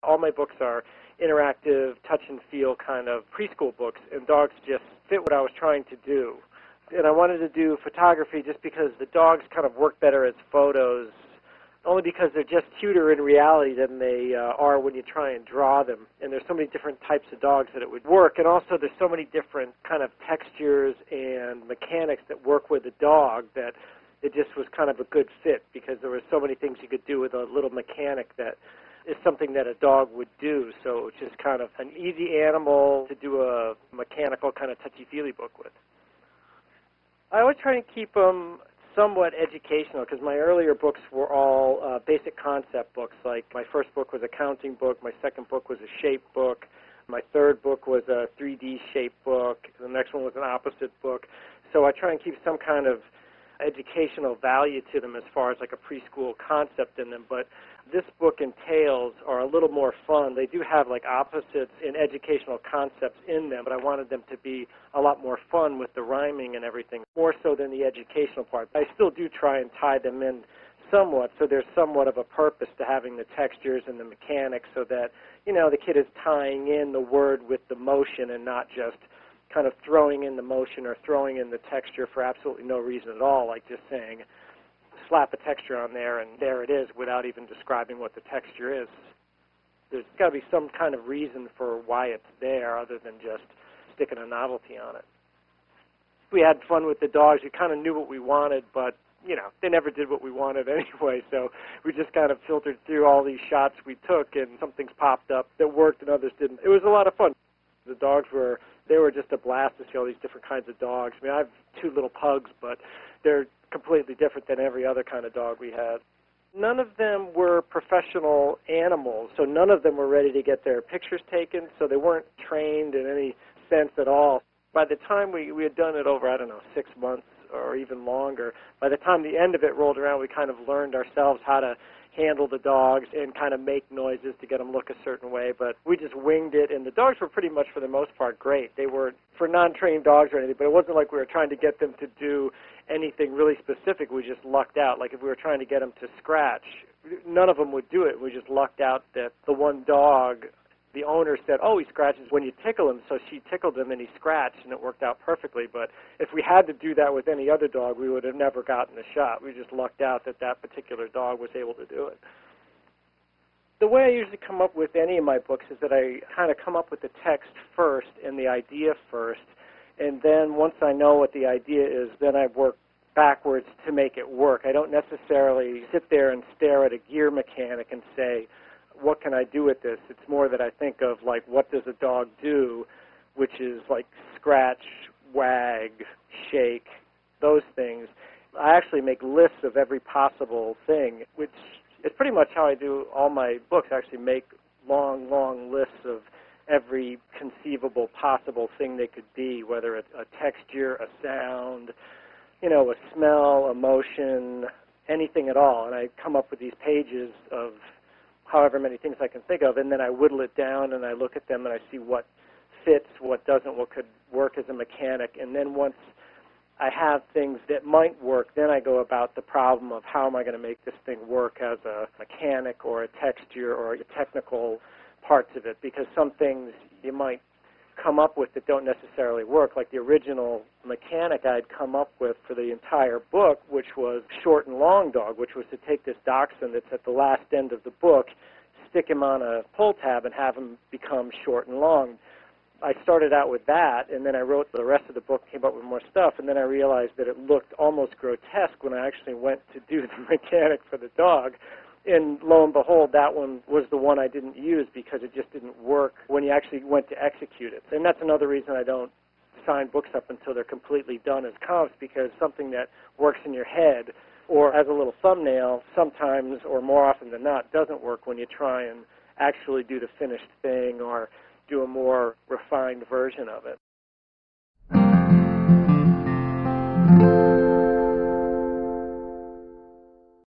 All my books are interactive, touch and feel kind of preschool books, and dogs just fit what I was trying to do. And I wanted to do photography just because the dogs kind of work better as photos, only because they're just cuter in reality than they are when you try and draw them. And there's so many different types of dogs that it would work. And also there's so many different kind of textures and mechanics that work with a dog that it just was kind of a good fit, because there were so many things you could do with a little mechanic that is something that a dog would do. So it's just kind of an easy animal to do a mechanical kind of touchy-feely book with. I always try and keep them somewhat educational, because my earlier books were all basic concept books. Like my first book was a counting book, my second book was a shape book, my third book was a 3D shape book, the next one was an opposite book. So I try and keep some kind of educational value to them as far as like a preschool concept in them. But this book and Tales are a little more fun. They do have like opposites in educational concepts in them, but I wanted them to be a lot more fun with the rhyming and everything, more so than the educational part. I still do try and tie them in somewhat, so there's somewhat of a purpose to having the textures and the mechanics, so that, you know, the kid is tying in the word with the motion and not just kind of throwing in the motion or throwing in the texture for absolutely no reason at all, like just saying, slap a texture on there and there it is, without even describing what the texture is. There's got to be some kind of reason for why it's there other than just sticking a novelty on it. We had fun with the dogs. We kind of knew what we wanted, but, you know, they never did what we wanted anyway, so we just kind of filtered through all these shots we took, and some things popped up that worked and others didn't. It was a lot of fun. The dogs were just a blast to see all these different kinds of dogs. I mean, I have two little pugs, but they're completely different than every other kind of dog we had. None of them were professional animals, so none of them were ready to get their pictures taken, so they weren't trained in any sense at all. By the time we had done it over, 6 months or even longer, by the time the end of it rolled around, we kind of learned ourselves how to handle the dogs and kind of make noises to get them look a certain way, but we just winged it, and the dogs were pretty much, for the most part, great. They were for non-trained dogs or anything, but it wasn't like we were trying to get them to do anything really specific. We just lucked out. Like if we were trying to get them to scratch, none of them would do it. We just lucked out that the one dog, the owner said, oh, he scratches when you tickle him, so she tickled him and he scratched, and it worked out perfectly. But if we had to do that with any other dog, we would have never gotten a shot. We just lucked out that that particular dog was able to do it. The way I usually come up with any of my books is that I kind of come up with the text first and the idea first, and then once I know what the idea is, then I work backwards to make it work. I don't necessarily sit there and stare at a gear mechanic and say, what can I do with this? It's more that I think of, like, what does a dog do, which is like scratch, wag, shake, those things. I actually make lists of every possible thing, which is pretty much how I do all my books. I actually make long, long lists of every conceivable possible thing they could be, whether it's a texture, a sound, you know, a smell, emotion, anything at all. And I come up with these pages of however many things I can think of, and then I whittle it down and I look at them and I see what fits, what doesn't, what could work as a mechanic. And then once I have things that might work, then I go about the problem of how am I going to make this thing work as a mechanic or a texture or the technical parts of it, because some things you might come up with that don't necessarily work, like the original mechanic I'd come up with for the entire book, which was short and long dog, which was to take this dachshund that's at the last end of the book, stick him on a pull tab and have him become short and long. I started out with that, and then I wrote the rest of the book, came up with more stuff, and then I realized that it looked almost grotesque when I actually went to do the mechanic for the dog. And lo and behold, that one was the one I didn't use because it just didn't work when you actually went to execute it. And that's another reason I don't sign books up until they're completely done as comps, because something that works in your head or as a little thumbnail sometimes, or more often than not, doesn't work when you try and actually do the finished thing or do a more refined version of it.